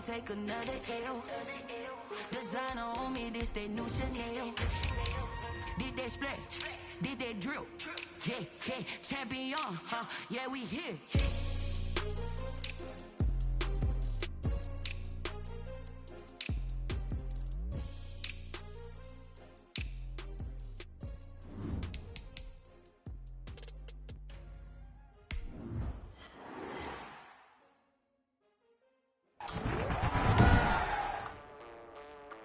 take another L. Designer on me, this they new Chanel. Did they split? Did they drill? Yeah, yeah, champion, huh? Yeah, we here.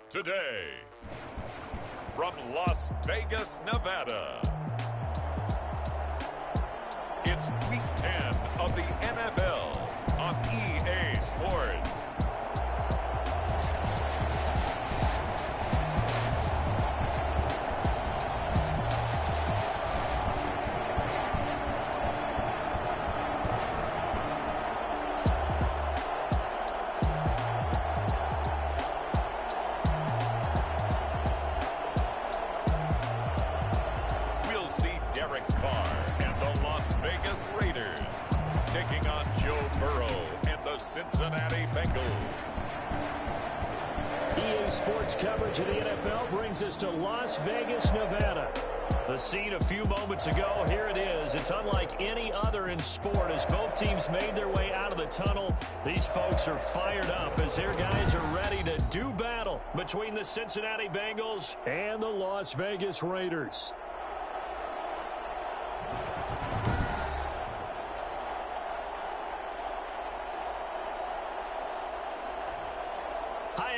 Today, from Las Vegas, Nevada, it's week 10 of the NFL on EA Sports. Raiders taking on Joe Burrow and the Cincinnati Bengals. EA Sports coverage of the NFL brings us to Las Vegas, Nevada. The scene a few moments ago, here it is. It's unlike any other in sport as both teams made their way out of the tunnel. These folks are fired up as their guys are ready to do battle between the Cincinnati Bengals and the Las Vegas Raiders.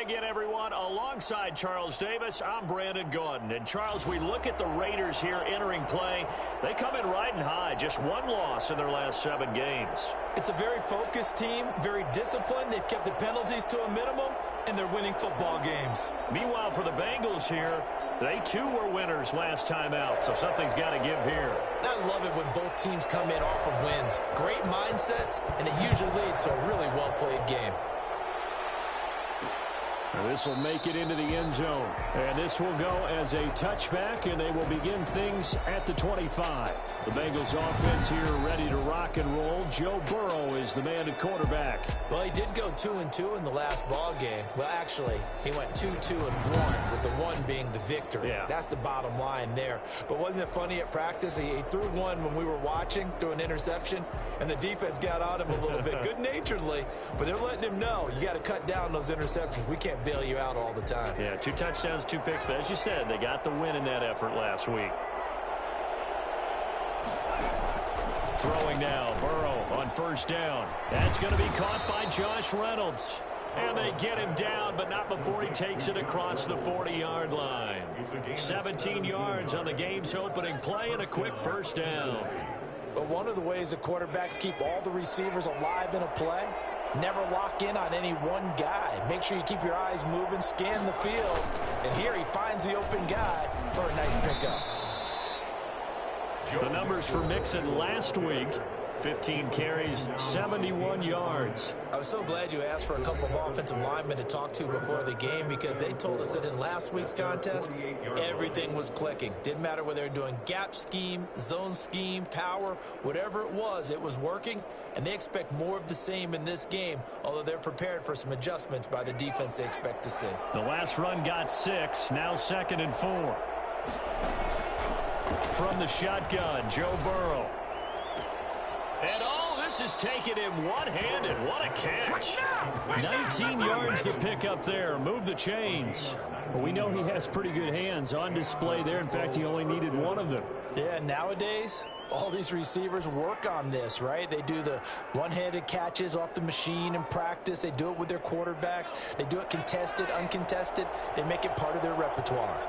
Again, everyone, alongside Charles Davis, I'm Brandon Gordon. And, Charles, we look at the Raiders here entering play. They come in riding high, just one loss in their last 7 games. It's a very focused team, very disciplined. They've kept the penalties to a minimum, and they're winning football games. Meanwhile, for the Bengals here, they too were winners last time out, so something's got to give here. I love it when both teams come in off of wins. Great mindsets, and it usually leads to a really well-played game. This will make it into the end zone. And this will go as a touchback, and they will begin things at the 25. The Bengals offense here ready to rock and roll. Joe Burrow is the man at quarterback. Well, he did go 2-2 in the last ball game. Well, actually, he went 2-2-1, with the 1 being the victory. Yeah. That's the bottom line there. But wasn't it funny at practice? He threw one when we were watching, threw an interception, and the defense got on him a little bit, good-naturedly. But they're letting him know, you got to cut down those interceptions. We can't bail you out all the time. Yeah, 2 touchdowns, 2 picks, but as you said, they got the win in that effort last week. Throwing now, Burrow on first down. That's going to be caught by Josh Reynolds. And they get him down, but not before he takes it across the 40-yard line. 17 yards on the game's opening play and a quick first down. But one of the ways the quarterbacks keep all the receivers alive in a play, never lock in on any one guy. Make sure you keep your eyes moving, scan the field. And here he finds the open guy for a nice pickup. The numbers for Mixon last week, 15 carries, 71 yards. I was so glad you asked for a couple of offensive linemen to talk to before the game because they told us that in last week's contest, everything was clicking. Didn't matter whether they were doing gap scheme, zone scheme, power, whatever it was working. And they expect more of the same in this game, although they're prepared for some adjustments by the defense they expect to see. The last run got 6, now 2nd and 4. From the shotgun, Joe Burrow. And this is taken in one-handed. What a catch. 19 yards to pick up there. Move the chains. Well, we know he has pretty good hands on display there. In fact, he only needed 1 of them. Yeah, nowadays, all these receivers work on this, right? They do the one-handed catches off the machine in practice. They do it with their quarterbacks. They do it contested, uncontested. They make it part of their repertoire.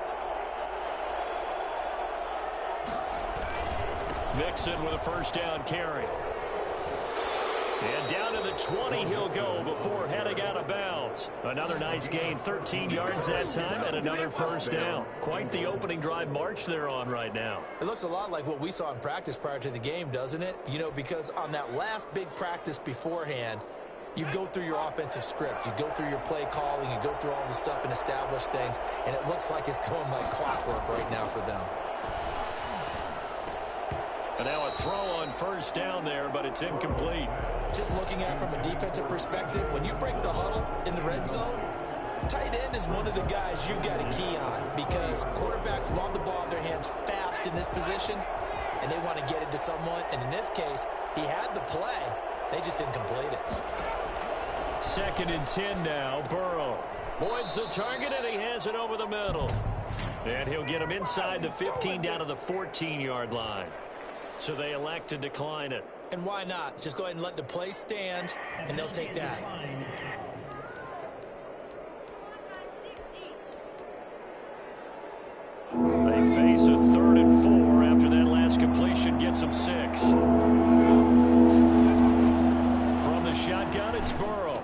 Mixon with a first down carry. And down to the 20 he'll go before heading out of bounds. Another nice gain, 13 yards that time, and another first down. Quite the opening drive march they're on right now. It looks a lot like what we saw in practice prior to the game, doesn't it? You know, because on that last big practice beforehand, you go through your offensive script. You go through your play calling. You go through all the stuff and establish things. And it looks like it's going like clockwork right now for them. And now a throw on first down there, but it's incomplete. Just looking at it from a defensive perspective, when you break the huddle in the the red zone, tight end is one of the guys you've got to key on because quarterbacks want the ball in their hands fast in this position, and they want to get it to someone. And in this case, he had the play. They just didn't complete it. 2nd and 10 now. Burrow avoids the target, and he has it over the middle. And he'll get him inside the 15 down to the 14-yard line. So they elect to decline it. And why not? Just go ahead and let the play stand, and they'll take that. They face a 3rd and 4 after that last completion gets them 6. From the shotgun, it's Burrow.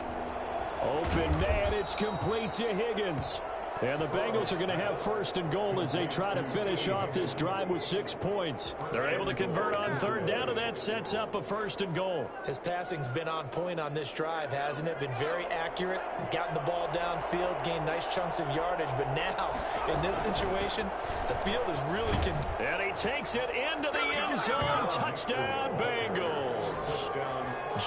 Open man, it's complete to Higgins. And the Bengals are going to have 1st and goal as they try to finish off this drive with 6 points. They're able to convert on 3rd down, and that sets up a 1st and goal. His passing's been on point on this drive, hasn't it? Been very accurate, gotten the ball downfield, gained nice chunks of yardage. But now, in this situation, the field is really... And he takes it into the end zone. Touchdown, Bengals.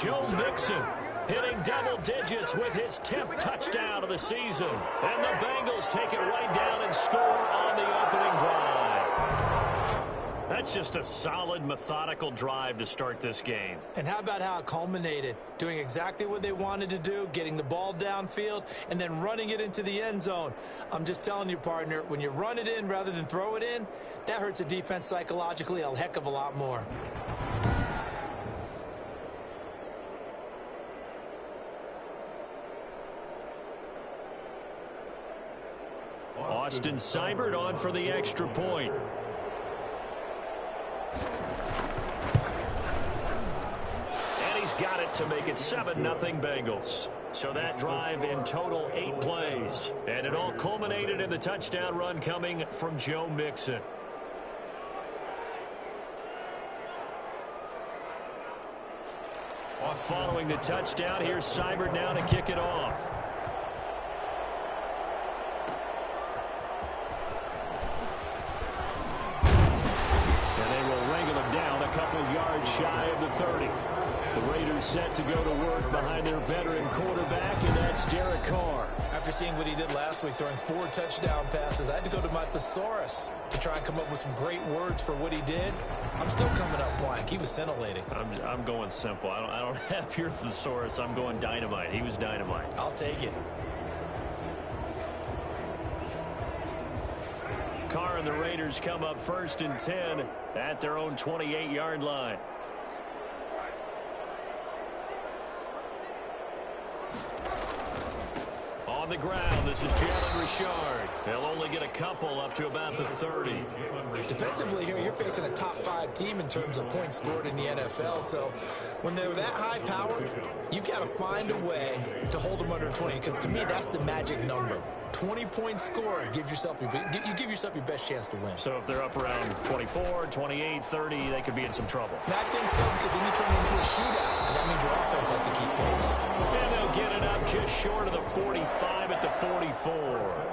Joe Mixon hitting double digits with his 10th touchdown of the season. And the Bengals take it right down and score on the opening drive. That's just a solid, methodical drive to start this game. And how about how it culminated? Doing exactly what they wanted to do, getting the ball downfield, and then running it into the end zone. I'm just telling you, partner, when you run it in rather than throw it in, that hurts a defense psychologically a heck of a lot more. Austin Seibert on for the extra point. And he's got it to make it 7-0 Bengals. So that drive in total 8 plays. And it all culminated in the touchdown run coming from Joe Mixon. Following the touchdown, here's Seibert now to kick it off. Yards shy of the 30. The Raiders set to go to work behind their veteran quarterback, and that's Derek Carr. After seeing what he did last week, throwing 4 touchdown passes, I had to go to my thesaurus to try and come up with some great words for what he did. I'm still coming up blank. He was scintillating. I'm going simple. I don't have your thesaurus. I'm going dynamite. He was dynamite. I'll take it. Carr and the Raiders come up 1st and 10 at their own 28-yard line. On the ground, this is Jalen Richard. He'll only get a couple up to about the 30. Defensively here, you're facing a top-5 team in terms of points scored in the NFL. So when they're that high powered, you've got to find a way to hold them under 20. Because to me, that's the magic number. 20-point score gives yourself you give yourself your best chance to win. So if they're up around 24, 28, 30, they could be in some trouble. I think so, because then you turn it into a shootout, and that means your offense has to keep pace. And they'll get it up just short of the 45 at the 44.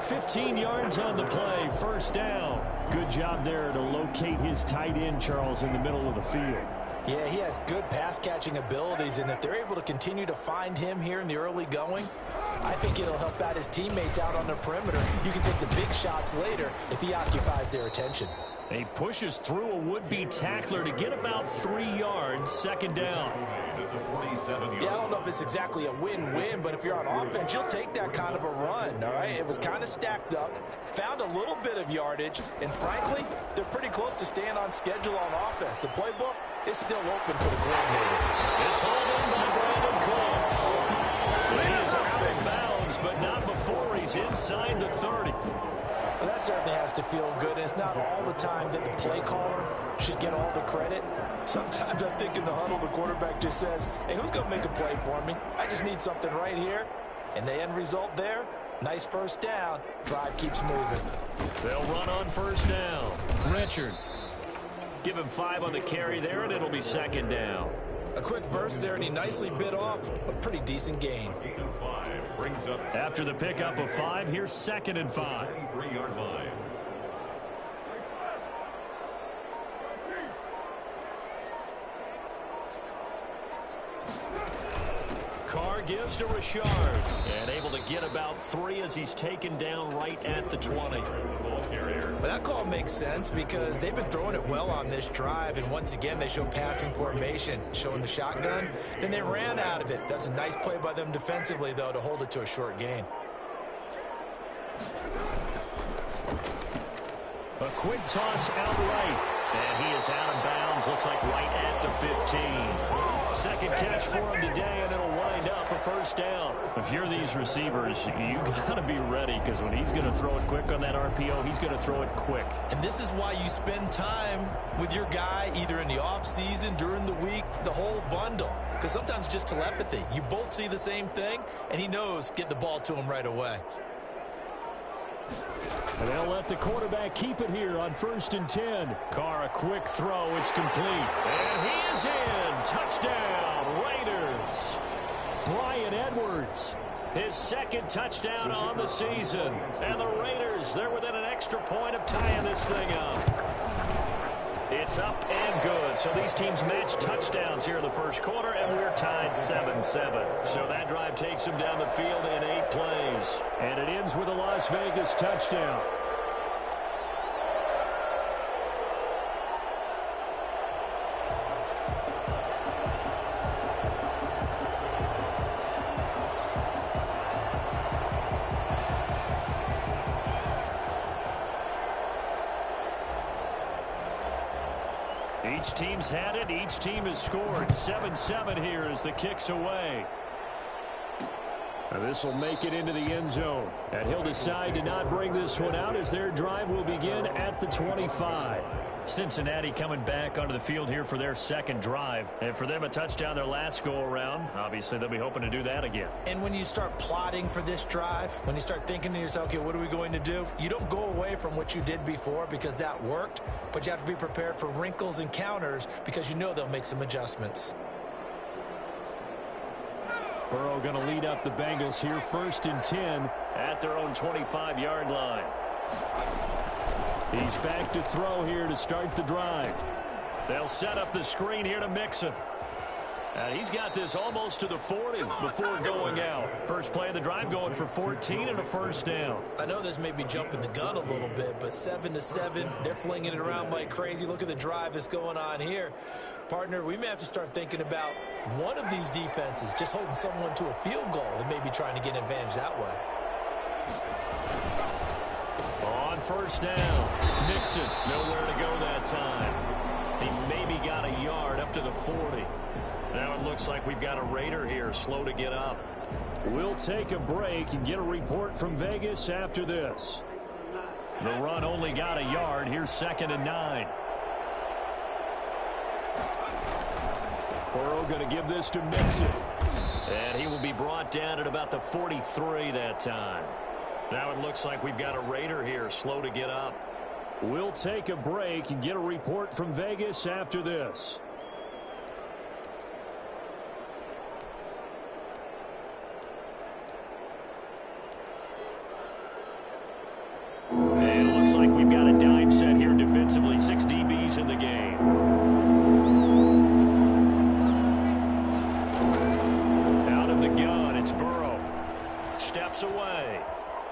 15 yards on the play, 1st down. Good job there to locate his tight end, Charles, in the middle of the field. Yeah, he has good pass-catching abilities, and if they're able to continue to find him here in the early going, I think it'll help out his teammates out on the perimeter. You can take the big shots later if he occupies their attention. He pushes through a would-be tackler to get about 3 yards, 2nd down. Yeah, I don't know if it's exactly a win-win, but if you're on offense, you'll take that kind of a run, all right? It was kind of stacked up, found a little bit of yardage, and frankly, they're pretty close to staying on schedule on offense. The playbook is still open for the coordinator. It's hauled in by Brandon Cooks. He is out of bounds, but not before he's inside the 30. Well, that certainly has to feel good. And it's not all the time that the play caller should get all the credit. Sometimes I think in the huddle, the quarterback just says, hey, who's going to make a play for me? I just need something right here. And the end result there, nice 1st down. Drive keeps moving. They'll run on 1st down. Richard. Give him 5 on the carry there, and it'll be 2nd down. A quick burst there, and he nicely bit off a pretty decent gain. After the pickup of 5, here's 2nd and 5. Carr gives to Richard. And able to get about 3 as he's taken down right at the 20. But that call makes sense because they've been throwing it well on this drive, and once again they show passing formation, showing the shotgun. Then they ran out of it. That's a nice play by them defensively, though, to hold it to a short gain. A quick toss out right. And he is out of bounds. Looks like right at the 15. Second catch for him today, and it'll wind up a first down. If you're these receivers, you got to be ready because when he's going to throw it quick on that RPO, he's going to throw it quick. And this is why you spend time with your guy either in the offseason, during the week, the whole bundle. Because sometimes it's just telepathy. You both see the same thing, and he knows get the ball to him right away. And they'll let the quarterback keep it here on 1st and 10. Carr, a quick throw. It's complete. And he is in. Touchdown, Raiders. Bryan Edwards. His second touchdown on the season. And the Raiders, they're within an extra point of tying this thing up. It's up and good. So these teams match touchdowns here in the first quarter, and we're tied 7-7. So that drive takes them down the field in 8 plays. And it ends with a Las Vegas touchdown. Each team's had it. Each team has scored. 7-7 here as the kick's away. And this will make it into the end zone. And he'll decide to not bring this one out as their drive will begin at the 25. Cincinnati coming back onto the field here for their second drive. And for them, a touchdown their last go-around. Obviously, they'll be hoping to do that again. And when you start plotting for this drive, when you start thinking to yourself, okay, what are we going to do? You don't go away from what you did before because that worked, but you have to be prepared for wrinkles and counters because you know they'll make some adjustments. Burrow going to lead up the Bengals here 1st and 10 at their own 25-yard line. He's back to throw here to start the drive. They'll set up the screen here to Mixon. And he's got this almost to the 40 before going out. First play of the drive going for 14 and a first down. I know this may be jumping the gun a little bit, but 7-7, they're flinging it around like crazy. Look at the drive that's going on here. Partner, we may have to start thinking about one of these defenses just holding someone to a field goal and maybe trying to get an advantage that way. On first down, Mixon nowhere to go that time. He maybe got a yard up to the 40. Now it looks like we've got a Raider here, slow to get up. We'll take a break and get a report from Vegas after this. The run only got a yard. Here's 2nd and 9. Burrow going to give this to Mixon. And he will be brought down at about the 43 that time. Now it looks like we've got a Raider here, slow to get up. We'll take a break and get a report from Vegas after this. And it looks like we've got a dime set here defensively. 6 DBs in the game. Out of the gun, it's Burrow. Steps away.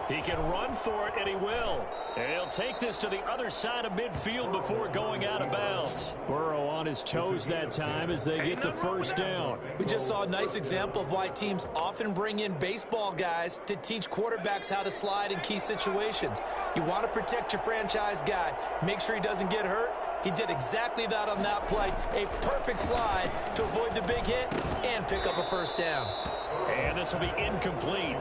He can run for it, and he will. And he'll take this to the other side of midfield before going out of bounds. Burrow on his toes that time as they get the first down. We just saw a nice example of why teams often bring in baseball guys to teach quarterbacks how to slide in key situations. You want to protect your franchise guy. Make sure he doesn't get hurt. He did exactly that on that play. A perfect slide to avoid the big hit and pick up a first down. And this will be incomplete.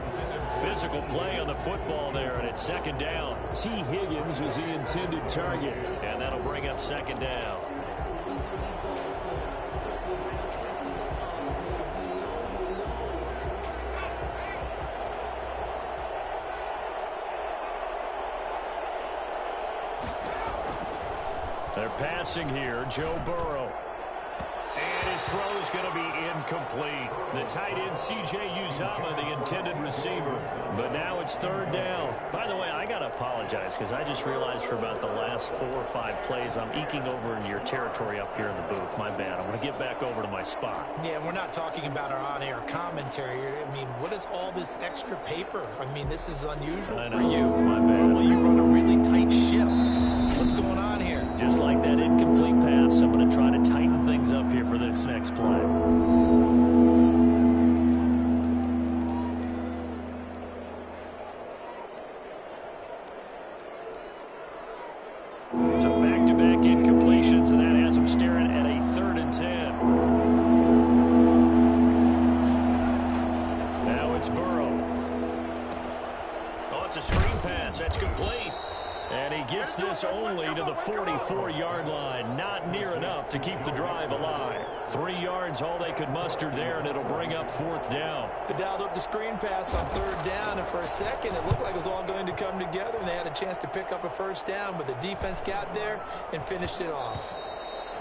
Physical play on the football there, and it's 2nd down. T. Higgins was the intended target. And that'll bring up 2nd down. They're passing here, Joe Burrow. And his throw is going to be incomplete. The tight end, C.J. Uzomah, the intended receiver. But now it's third down. By the way, I got to apologize because I just realized for about the last 4 or 5 plays, I'm eking over into your territory up here in the booth. My bad. I'm going to get back over to my spot. Yeah, we're not talking about our on-air commentary here. I mean, what is all this extra paper? I mean, this is unusual for you. My bad. Normally you run a really tight ship. What's going on here? Just like that incomplete pass, I'm going to try to tighten things up here for this next play. So back-to-back incompletions, and that has him staring at a 3rd and 10. Now it's Burrow. Oh, it's a screen pass. That's complete. And he gets this only to the 44-yard line. Not near enough to keep the drive alive. 3 yards, all they could muster there, and it'll bring up 4th down. They dialed up the screen pass on 3rd down, and for a second it looked like it was all going to come together, and they had a chance to pick up a 1st down, but the defense got there and finished it off.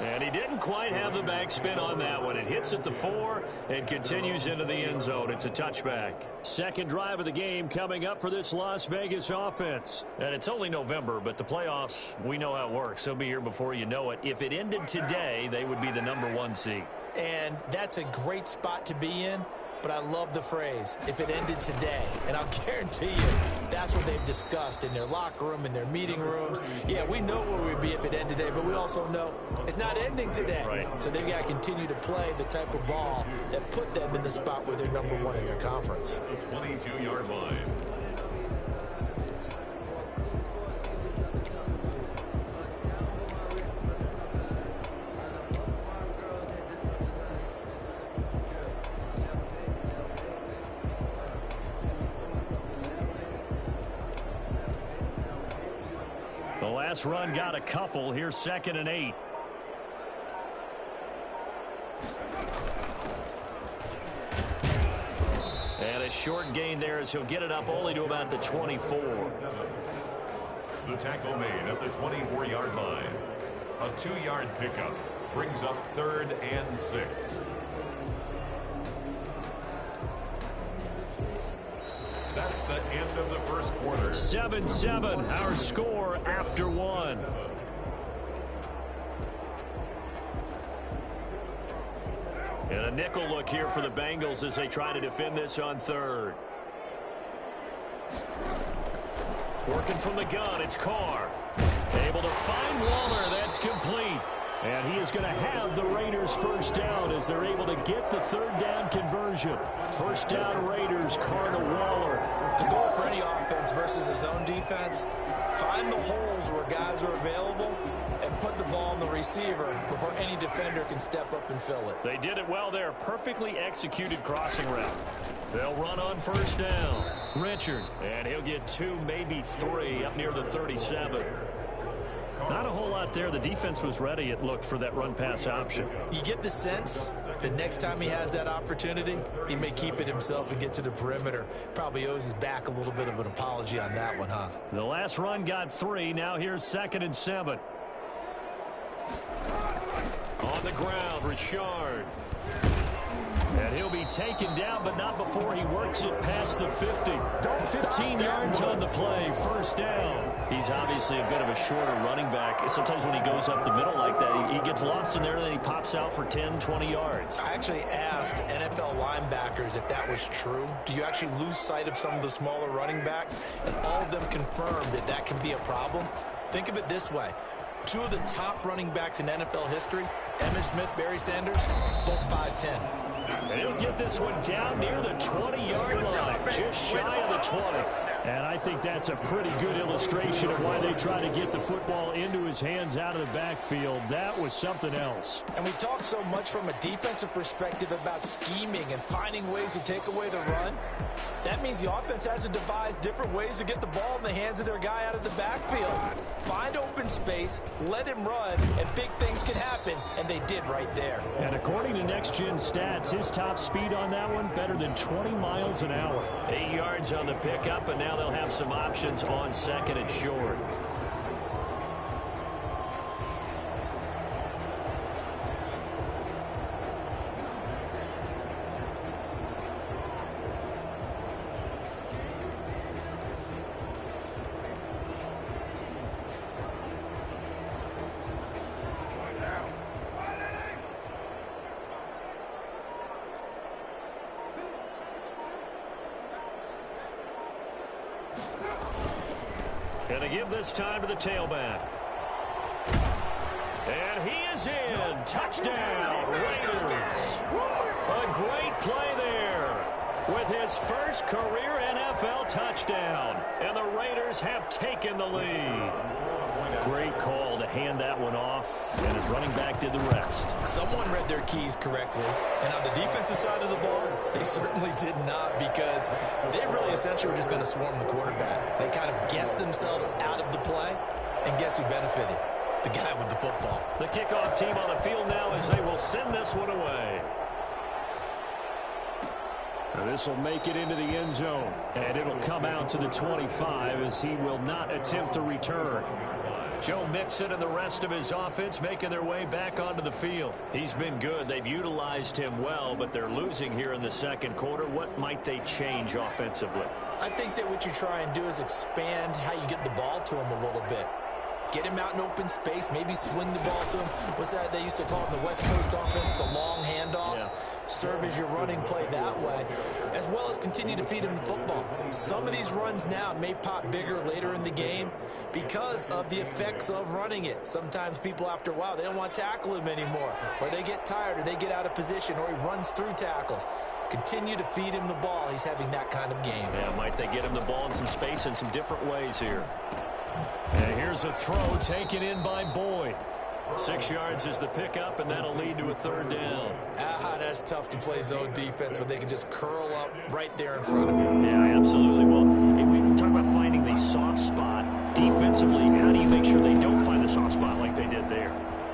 And he didn't quite have the backspin on that one. It hits at the 4 and continues into the end zone. It's a touchback. Second drive of the game coming up for this Las Vegas offense. And it's only November, but the playoffs, we know how it works. They'll be here before you know it. If it ended today, they would be the #1 seed. And that's a great spot to be in. But I love the phrase, if it ended today. And I'll guarantee you, that's what they've discussed in their locker room, in their meeting rooms. Yeah, we know where we'd be if it ended today, but we also know it's not ending today. Right. So they've got to continue to play the type of ball that put them in the spot where they're #1 in their conference. The 22-yard line. The last run got a couple. Here's 2nd and 8. And a short gain there as he'll get it up only to about the 24. The tackle made at the 24-yard line. A 2-yard pickup brings up 3rd and 6. That's the end of the first quarter. 7-7, our score after 1. And a nickel look here for the Bengals as they try to defend this on 3rd. Working from the gun, it's Carr. Able to find Waller, that's complete. And he is going to have the Raiders 1st down as they're able to get the 3rd down conversion. 1st down Raiders, Carr to Waller. The goal for any offense versus his own defense, find the holes where guys are available and put the ball on the receiver before any defender can step up and fill it. They did it well there. Perfectly executed crossing route. They'll run on 1st down. Richard. And he'll get 2, maybe 3 up near the 37. Not a whole lot there. The defense was ready, it looked, for that run-pass option. You get the sense that next time he has that opportunity, he may keep it himself and get to the perimeter. Probably owes his back a little bit of an apology on that one, huh? The last run got 3. Now here's 2nd and 7. On the ground, Richard. And he'll be taken down, but not before he works it past the 50. 15 yards on the play, 1st down. He's obviously a bit of a shorter running back. Sometimes when he goes up the middle like that, he gets lost in there, and then he pops out for 10, 20 yards. I actually asked NFL linebackers if that was true. Do you actually lose sight of some of the smaller running backs? And all of them confirmed that that can be a problem. Think of it this way. 2 of the top running backs in NFL history, Emmitt Smith, Barry Sanders, both 5'10". And he'll get this one down near the 20-yard line, just shy of the 20. And I think that's a pretty good illustration of why they try to get the football into his hands out of the backfield. That was something else. And we talk so much from a defensive perspective about scheming and finding ways to take away the run. That means the offense has to devise different ways to get the ball in the hands of their guy out of the backfield. Find open space, let him run, and big things can happen, and they did right there. And according to Next Gen Stats, his top speed on that one, better than 20 miles an hour. 8 yards on the pickup, and now they'll have some options on 2nd and short. And they give this time to the tailback. And he is in. Touchdown, Raiders. A great play there with his first career NFL touchdown. And the Raiders have taken the lead. Great call to hand that one off, and his running back did the rest. Someone read their keys correctly, and on the defensive side of the ball, they certainly did not, because they really essentially were just going to swarm the quarterback. They kind of guessed themselves out of the play, and guess who benefited? The guy with the football. The kickoff team on the field now as they will send this one away. This will make it into the end zone, and it'll come out to the 25 as he will not attempt to return. Joe Mixon and the rest of his offense making their way back onto the field. He's been good. They've utilized him well, but they're losing here in the second quarter. What might they change offensively? I think that what you try and do is expand how you get the ball to him a little bit. Get him out in open space, maybe swing the ball to him. What's that they used to call it in the West Coast offense, the long handoff? Yeah. Serve as your running play that way, as well as continue to feed him the football. Some of these runs now may pop bigger later in the game because of the effects of running it. Sometimes people, after a while, they don't want to tackle him anymore, or they get tired, or they get out of position, or he runs through tackles. Continue to feed him the ball. He's having that kind of game. Yeah, might they get him the ball in some space in some different ways here. And here's a throw taken in by Boyd. 6 yards is the pickup, and that'll lead to a third down. That's tough to play zone defense when they can just curl up right there in front of you. Yeah, absolutely. Well, we talk about finding the soft spot. Defensively, how do you make sure they don't find the soft spot like they did there?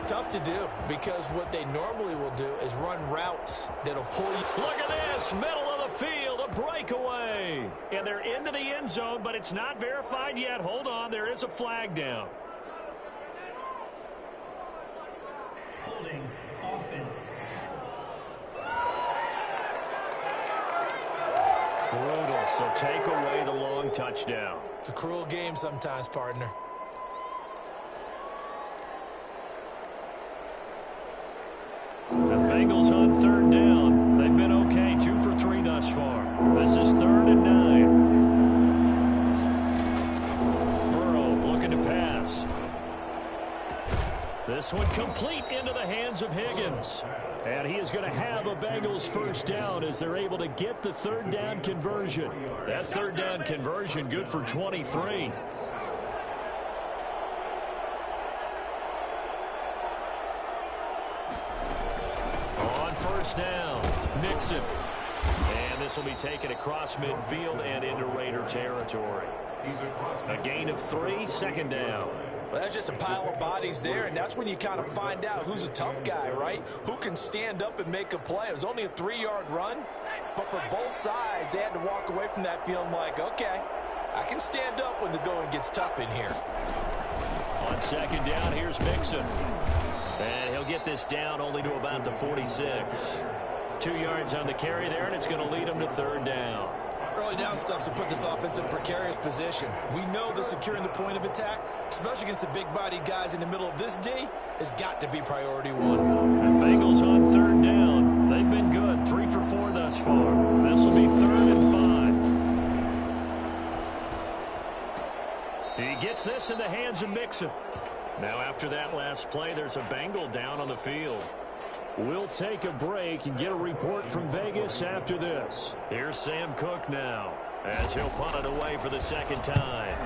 Tough to do, because what they normally will do is run routes that'll pull you. Look at this, middle of the field, a breakaway. And they're into the end zone, but it's not verified yet. Hold on, there is a flag down. Holding offense. Brutal, so take away the long touchdown. It's a cruel game sometimes, partner. The Bengals on third down. They've been okay, 2 for 3 thus far. This is 3rd and 9. Burrow looking to pass. This one complete into the hands of Higgins. And he is going to have a Bengals first down as they're able to get the third down conversion. That third down conversion good for 23. On first down, Mixon. And this will be taken across midfield and into Raider territory. A gain of 3, second down. Well, that's just a pile of bodies there, and that's when you kind of find out who's a tough guy, right? Who can stand up and make a play. It was only a 3-yard run, but for both sides, they had to walk away from that feeling like, okay, I can stand up when the going gets tough in here. On second down, here's Mixon. And he'll get this down only to about the 46. 2 yards on the carry there, and it's going to lead him to third down. Early down stuff to put this offense in a precarious position. We know that securing the point of attack, especially against the big-bodied guys in the middle of this D, has got to be priority 1. And Bengals on third down. They've been good, 3 for 4 thus far. This will be 3rd and 5. He gets this in the hands of Mixon. Now after that last play, there's a Bengal down on the field. We'll take a break and get a report from Vegas after this. Here's Sam Cook now as he'll punt it away for the second time.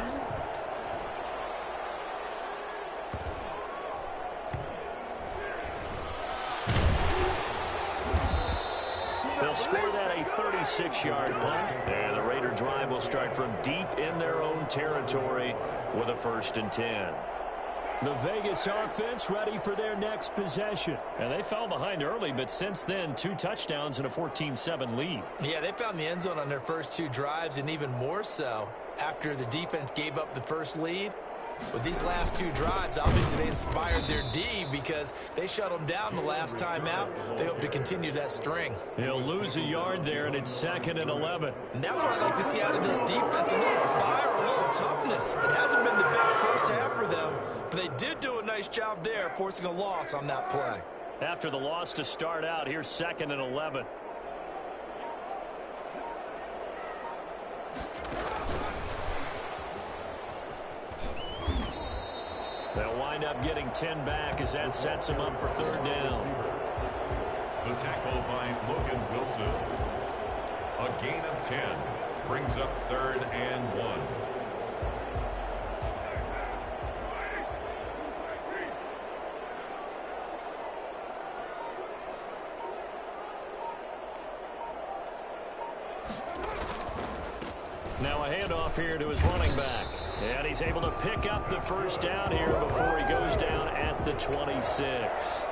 They'll score that a 36-yard punt, and the Raider drive will start from deep in their own territory with a 1st and 10. The Vegas offense ready for their next possession. And they fell behind early, but since then, 2 touchdowns and a 14-7 lead. Yeah, they found the end zone on their first 2 drives, and even more so after the defense gave up the first lead. With these last 2 drives, obviously they inspired their D because they shut them down the last time out. They hope to continue that string. He'll lose a yard there, and it's 2nd and 11. And that's what I'd like to see out of this defense, a little fire, a little toughness. It hasn't been the best first half for them, but they did do a nice job there, forcing a loss on that play. After the loss to start out, here's 2nd and 11. wind up getting 10 back as that sets them up for third down. The tackle by Logan Wilson. A gain of 10 brings up 3rd and 1. Now a handoff here to his running back. And he's able to pick up the first down here before he goes down at the 26.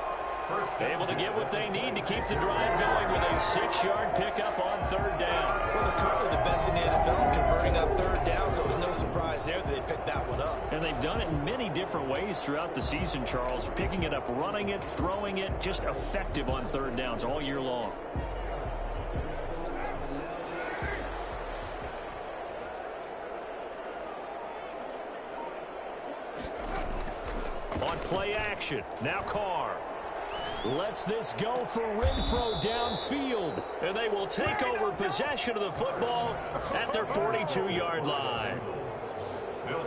Able to get what they need to keep the drive going with a 6-yard pickup on third down. Well, they're currently the best in the NFL in converting on third down, so it was no surprise there that they picked that one up. And they've done it in many different ways throughout the season, Charles. Picking it up, running it, throwing it, just effective on third downs all year long. On play action, now Carr. Lets this go for Renfro downfield. And they will take over possession of the football at their 42-yard line.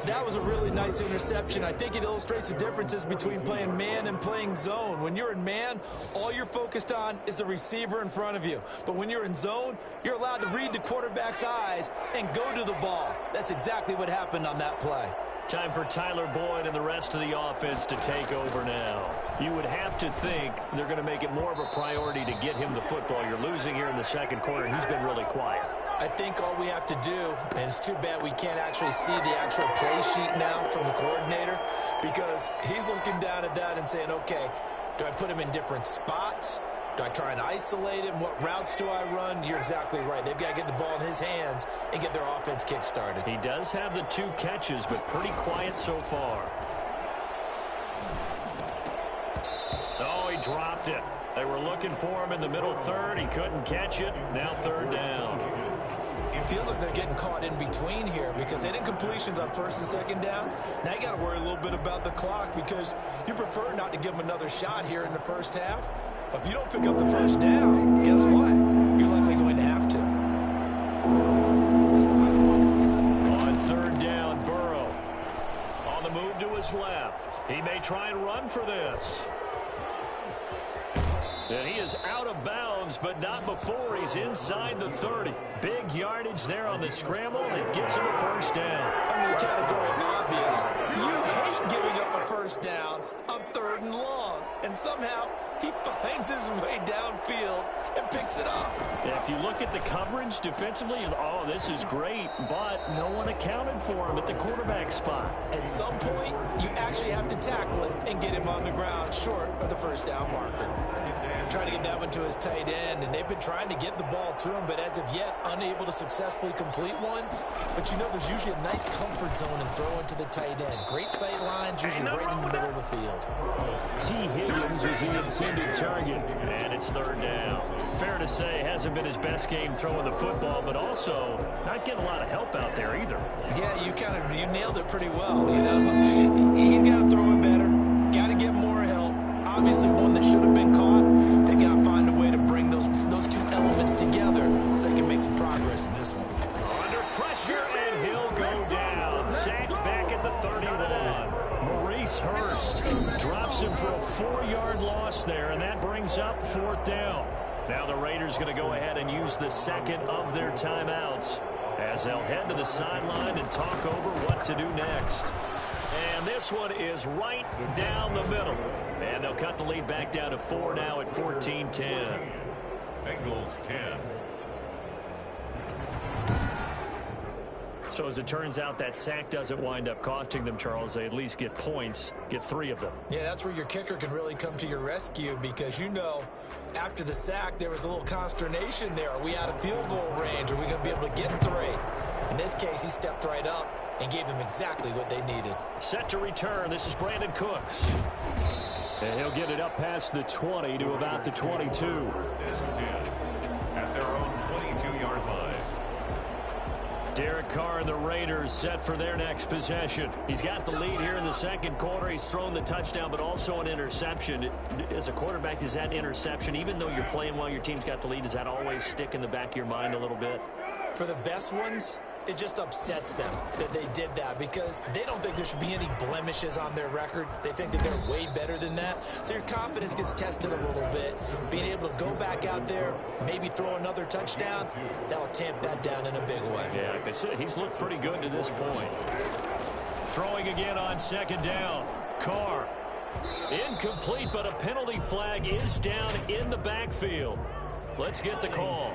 That was a really nice interception. I think it illustrates the differences between playing man and playing zone. When you're in man, all you're focused on is the receiver in front of you. But when you're in zone, you're allowed to read the quarterback's eyes and go to the ball. That's exactly what happened on that play. Time for Tyler Boyd and the rest of the offense to take over now. You would have to think they're going to make it more of a priority to get him the football. You're losing here in the second quarter, and he's been really quiet. I think all we have to do, and it's too bad we can't actually see the actual play sheet now from the coordinator, because he's looking down at that and saying, okay, do I put him in different spots? Do I try and isolate him? What routes do I run? You're exactly right. They've got to get the ball in his hands and get their offense kick-started. He does have the 2 catches, but pretty quiet so far. Oh, he dropped it. They were looking for him in the middle third. He couldn't catch it. Now third down. It feels like they're getting caught in between here because they didn't completions on first and second down. Now you got to worry a little bit about the clock because you prefer not to give them another shot here in the first half. But if you don't pick up the first down, guess what? You're likely going to have to. On third down, Burrow. On the move to his left. He may try and run for this. And he is out of bounds, but not before he's inside the 30. Big yardage there on the scramble, and it gets him a first down. Under the category of obvious, you hate giving up a first down on 3rd and long. And somehow, he finds his way downfield and picks it up. If you look at the coverage defensively, oh, this is great, but no one accounted for him at the quarterback spot. At some point, you actually have to tackle him and get him on the ground short of the first down marker. Trying to get that one to his tight end, and they've been trying to get the ball to him, but as of yet, unable to successfully complete one. But you know, there's usually a nice comfort zone in throwing to the tight end. Great sight lines, usually right in the middle of the field. T. Higgins is the intended target, and it's third down. Fair to say, hasn't been his best game throwing the football, but also not getting a lot of help out there either. Yeah, you nailed it pretty well. You know, he's got to throw it better. Got to get more help. Obviously, one that should have been caught. They got to find a way to bring those 2 elements together so they can make some progress in this one. Under pressure, and he'll go down. Sacked back at the 31. Maurice Hurst drops him for a 4-yard loss there, and that brings up 4th down. Now the Raiders going to go ahead and use the second of their timeouts as they'll head to the sideline and talk over what to do next. And this one is right down the middle. And they'll cut the lead back down to 4 now at 14-10. Bengals 10. So as it turns out, that sack doesn't wind up costing them, Charles. They at least get points, get 3 of them. Yeah, that's where your kicker can really come to your rescue because, you know, after the sack, there was a little consternation there. Are we out of field goal range? Are we going to be able to get 3? In this case, he stepped right up and gave them exactly what they needed. Set to return. This is Brandon Cooks. And he'll get it up past the 20 to about the 22. First and 10 at their own 22-yard line. Derek Carr and the Raiders set for their next possession. He's got the lead here in the second quarter. He's thrown the touchdown, but also an interception. As a quarterback, does that interception, even though you're playing while your team's got the lead, does that always stick in the back of your mind a little bit? For the best ones, it just upsets them that they did that because they don't think there should be any blemishes on their record. They think that they're way better than that. So your confidence gets tested a little bit. Being able to go back out there, maybe throw another touchdown, that'll tamp that down in a big way. Yeah, like I said, he's looked pretty good to this point. Throwing again on second down. Carr. Incomplete, but a penalty flag is down in the backfield. Let's get the call.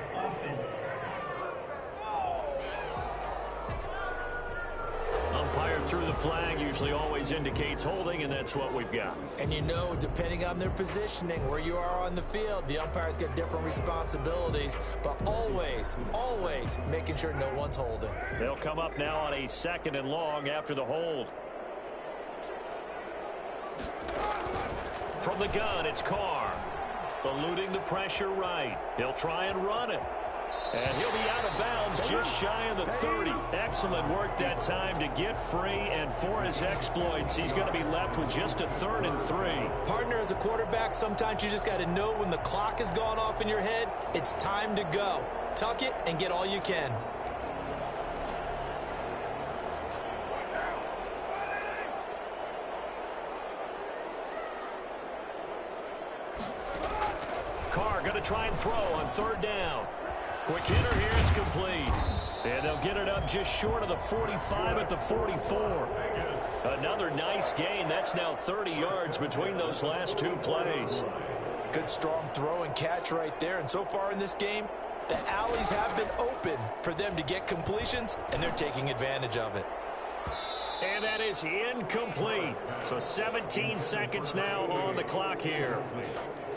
Umpire through the flag usually always indicates holding, and that's what we've got. And you know, depending on their positioning, where you are on the field, the umpire's got different responsibilities, but always, always making sure no one's holding. They'll come up now on a 2nd and long after the hold. From the gun, it's Carr. Eluding the pressure right. He'll try and run it. And he'll be out of bounds just shy of the 30. Excellent work that time to get free, and for his exploits, he's going to be left with just a 3rd and 3. Partner, as a quarterback, sometimes you just got to know when the clock has gone off in your head, it's time to go. Tuck it and get all you can. Carr going to try and throw on 3rd down. Quick hitter here, it's complete. And they'll get it up just short of the 45 at the 44. Another nice gain. That's now 30 yards between those last 2 plays. Good strong throw and catch right there. And so far in this game, the alleys have been open for them to get completions, and they're taking advantage of it. And that is incomplete. So 17 seconds now on the clock here.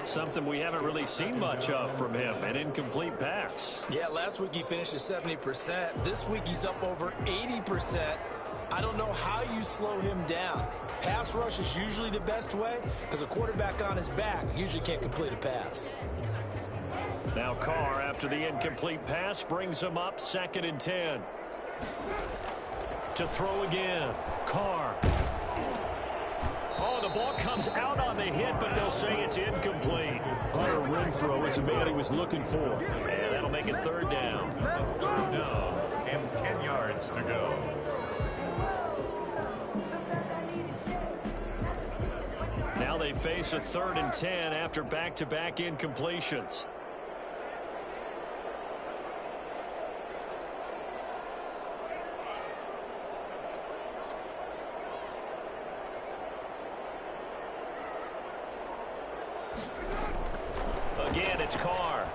Something we haven't really seen much of from him, an incomplete pass. Yeah, last week he finished at 70%. This week he's up over 80%. I don't know how you slow him down. Pass rush is usually the best way because a quarterback on his back usually can't complete a pass. Now Carr, after the incomplete pass, brings him up 2nd and 10. To throw again. Carr. Oh, the ball comes out on the hit, but they'll say it's incomplete. Hunter Renfrow is the man he was looking for. And that'll make it 3rd down. 3rd down and 10 yards to go. Now they face a 3rd and 10 after back-to-back incompletions. Again, it's Carr.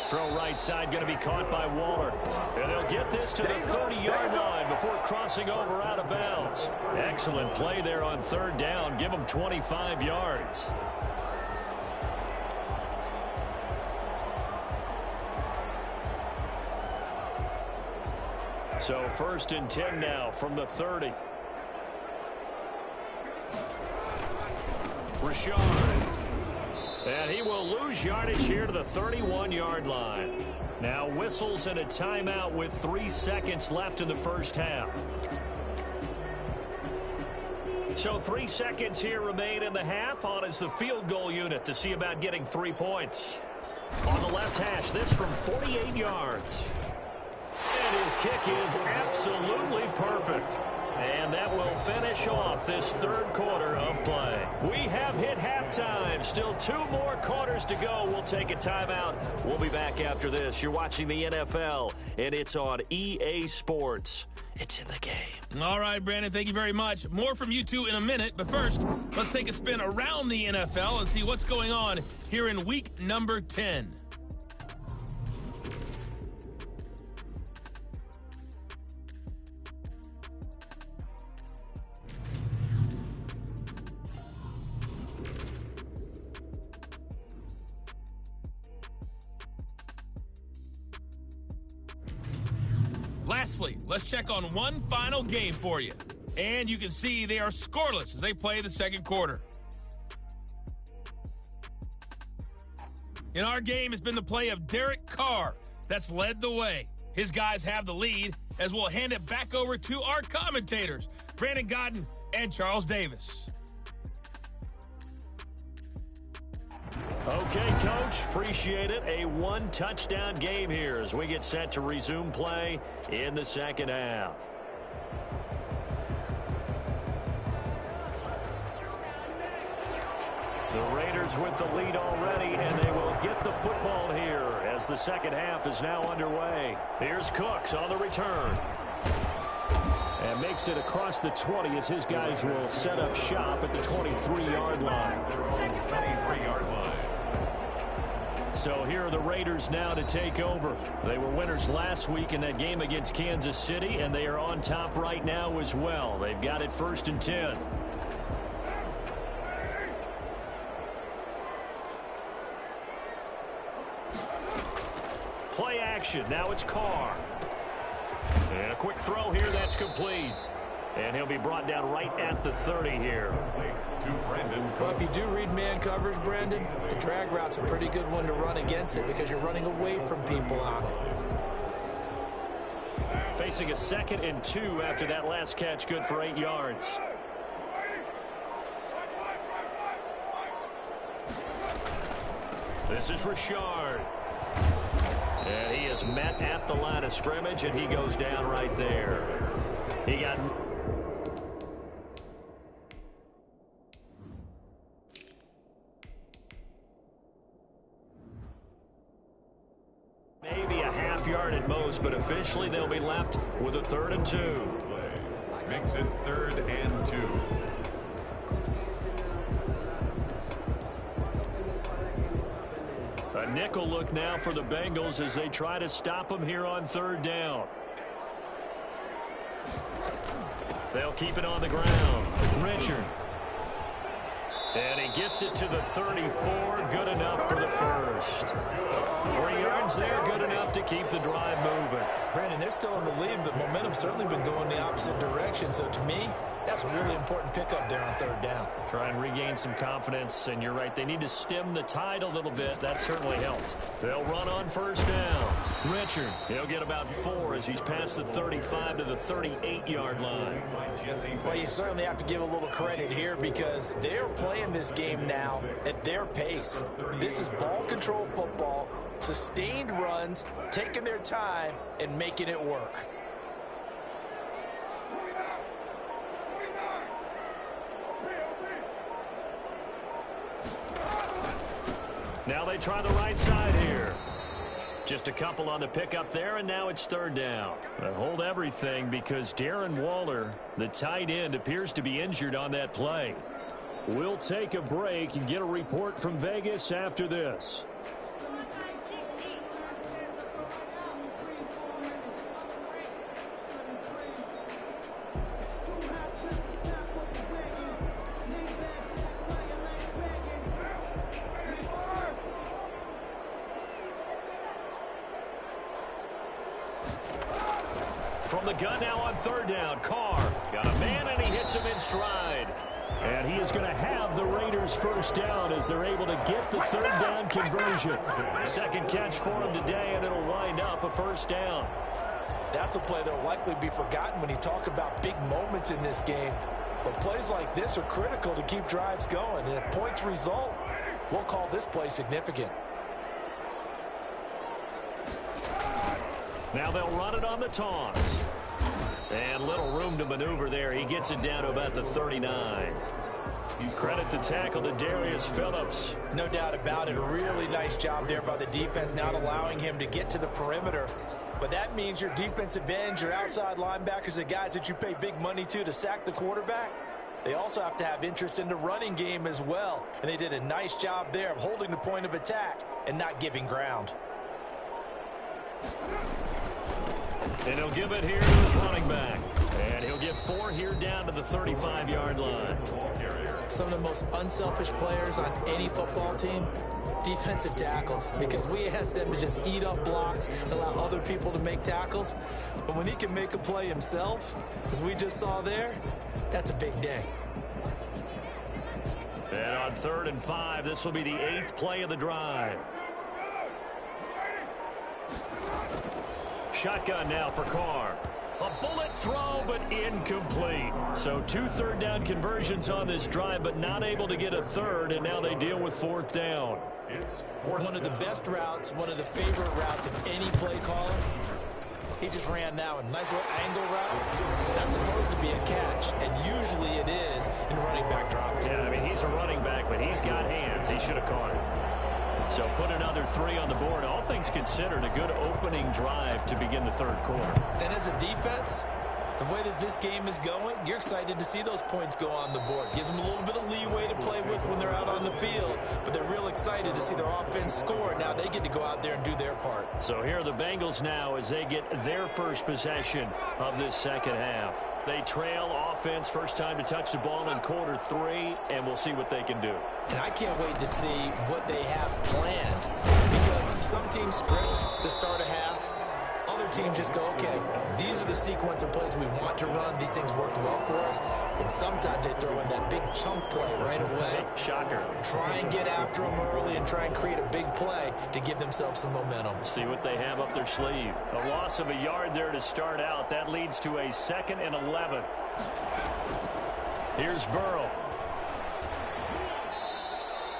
Throw right side, going to be caught by Waller. And they'll get this to the 30-yard line before crossing over out of bounds. Excellent play there on 3rd down. Give them 25 yards. So 1st and 10 now from the 30. Rashard. And he will lose yardage here to the 31-yard line. Now whistles and a timeout with 3 seconds left in the first half. So 3 seconds here remain in the half. On is the field goal unit to see about getting 3 points. On the left hash, this from 48 yards. And his kick is absolutely perfect. And that will finish off this 3rd quarter of play. We have hit halftime. Still 2 more quarters to go. We'll take a timeout. We'll be back after this. You're watching the NFL, and it's on EA Sports. It's in the game. All right, Brandon, thank you very much. More from you two in a minute. But first, let's take a spin around the NFL and see what's going on here in week number 10. Lastly, let's check on one final game for you. And you can see they are scoreless as they play the 2nd quarter. In our game, it's been the play of Derek Carr that's led the way. His guys have the lead as we'll hand it back over to our commentators, Brandon Godden and Charles Davis. Okay, Coach, appreciate it. A one-touchdown game here as we get set to resume play in the second half. The Raiders with the lead already, and they will get the football here as the second half is now underway. Here's Cooks on the return. And makes it across the 20 as his guys will set up shop at the 23-yard line. 23-yard line. So here are the Raiders now to take over. They were winners last week in that game against Kansas City, and they are on top right now as well. They've got it 1st and 10. Play action. Now it's Carr. And a quick throw here. That's complete. And he'll be brought down right at the 30 here. Well, if you do read man coverage, Brandon, the drag route's a pretty good one to run against it because you're running away from people on it. Facing a 2nd and 2 after that last catch, good for 8 yards. This is Richard. And he is met at the line of scrimmage, and he goes down right there. He got... maybe a half yard at most, but officially they'll be left with a 3rd and 2. Makes it 3rd and 2. A nickel look now for the Bengals as they try to stop them here on 3rd down. They'll keep it on the ground. Richard. And he gets it to the 34. Good enough for the 1st. 3 yards there. Good enough to keep the drive moving. Brandon, they're still in the lead, but momentum's certainly been going the opposite direction. So to me, that's a really important pickup there on 3rd down. Try and regain some confidence, and you're right. They need to stem the tide a little bit. That certainly helped. They'll run on 1st down. Richard, he'll get about 4 as he's past the 35 to the 38-yard line. Well, you certainly have to give a little credit here because they're playing this game now at their pace. This is ball control football, sustained runs, taking their time, and making it work. Now they try the right side here. Just a couple on the pickup there, and now it's 3rd down. But hold everything because Darren Waller, the tight end, appears to be injured on that play. We'll take a break and get a report from Vegas after this. From the gun now on 3rd down. Carr got a man, and he hits him in stride. And he is going to have the Raiders 1st down as they're able to get the 3rd down conversion. 2nd catch for him today, and it'll wind up a 1st down. That's a play that will likely be forgotten when you talk about big moments in this game. But plays like this are critical to keep drives going. And if points result, we'll call this play significant. Now they'll run it on the toss. And little room to maneuver there. He gets it down to about the 39. Credit the tackle to Darius Phillips. No doubt about it. A really nice job there by the defense, not allowing him to get to the perimeter. But that means your defensive ends, your outside linebackers, the guys that you pay big money to sack the quarterback, they also have to have interest in the running game as well. And they did a nice job there of holding the point of attack and not giving ground. And he'll give it here to his running back. And he'll get 4 here down to the 35-yard line. Some of the most unselfish players on any football team, defensive tackles, because we ask them to just eat up blocks and allow other people to make tackles. But when he can make a play himself, as we just saw there, that's a big day. And on 3rd and 5, this will be the 8th play of the drive. Shotgun now for Carr. A bullet throw, but incomplete. So 2 third-down conversions on this drive, but not able to get a third, and now they deal with 4th down. One of the best routes, one of the favorite routes of any play caller. He just ran that one. Nice little angle route. That's supposed to be a catch, and usually it is in running back drop. Yeah, I mean, he's a running back, but he's got hands. He should have caught it. So put another 3 on the board. All things considered, a good opening drive to begin the 3rd quarter. And as a defense, the way that this game is going, you're excited to see those points go on the board. Gives them a little bit of leeway to play with when they're out on the field, but they're real excited to see their offense score. Now they get to go out there and do their part. So here are the Bengals now as they get their first possession of this second half. They trail offense, first time to touch the ball in quarter 3, and we'll see what they can do. And I can't wait to see what they have planned, because some teams script to start a half. Other teams just go, okay, these are the sequence of plays we want to run. These things worked well for us. And sometimes they throw in that big chunk play right away. Shocker. Try and get after them early and try and create a big play to give themselves some momentum. See what they have up their sleeve. A loss of a yard there to start out. That leads to a 2nd and 11. Here's Burrow.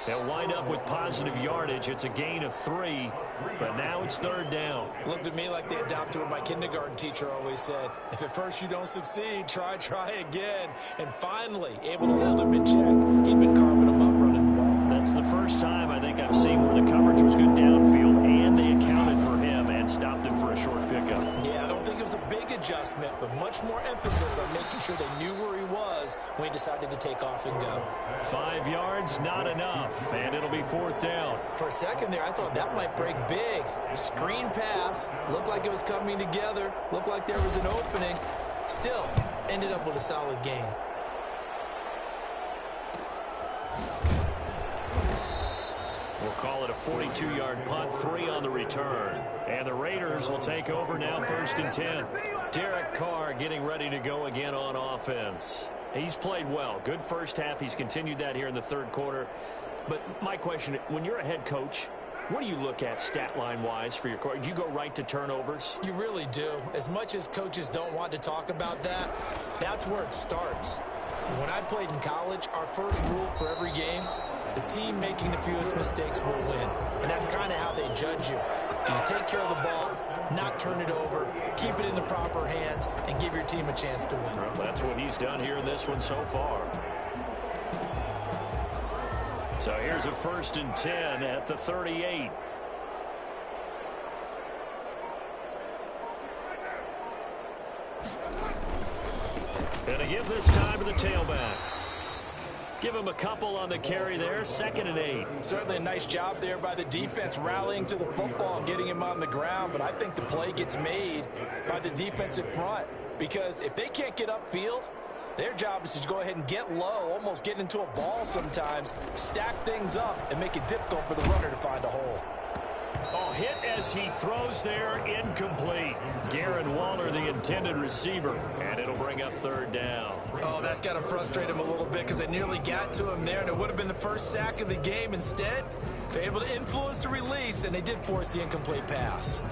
They'll wind up with positive yardage. It's a gain of 3, but now it's 3rd down. Looked at me like they adopted what my kindergarten teacher always said. If at first you don't succeed, try again. And finally, able to hold him in check. He'd been carving him up running the ball. That's the first time I think I've seen where the coverage was good downfield, and they accounted for him and stopped him for a short pickup. Yeah, I don't think it was a big adjustment, but much more emphasis on making sure they knew where he was when he decided to take off and go. 5 yards, not enough, and it'll be 4th down. For a second there, I thought that might break big. Screen pass, looked like it was coming together, looked like there was an opening. Still, ended up with a solid gain. We'll call it a 42-yard punt, 3 on the return. And the Raiders will take over now, 1st and 10. Derek Carr getting ready to go again on offense. He's played well. Good first half. He's continued that here in the 3rd quarter. But my question, when you're a head coach, what do you look at stat line-wise for your coach? Do you go right to turnovers? You really do. As much as coaches don't want to talk about that, that's where it starts. When I played in college, our first rule for every game, the team making the fewest mistakes will win. And that's kind of how they judge you. Do you take care of the ball, not turn it over, keep it in the proper hands, and give your team a chance to win? Well, that's what he's done here in this one so far. So here's a 1st and 10 at the 38. And to give this time to the tailback. Give him a couple on the carry there, 2nd and 8. Certainly a nice job there by the defense rallying to the football and getting him on the ground, but I think the play gets made by the defensive front, because if they can't get upfield, their job is to go ahead and get low, almost get into a ball sometimes, stack things up, and make it difficult for the runner to find a hole. Oh, hit as he throws there, incomplete. Darren Waller, the intended receiver, and it'll bring up 3rd down. Oh, that's got to frustrate him a little bit, because they nearly got to him there, and it would have been the first sack of the game. Instead, they're able to influence the release, and they did force the incomplete pass.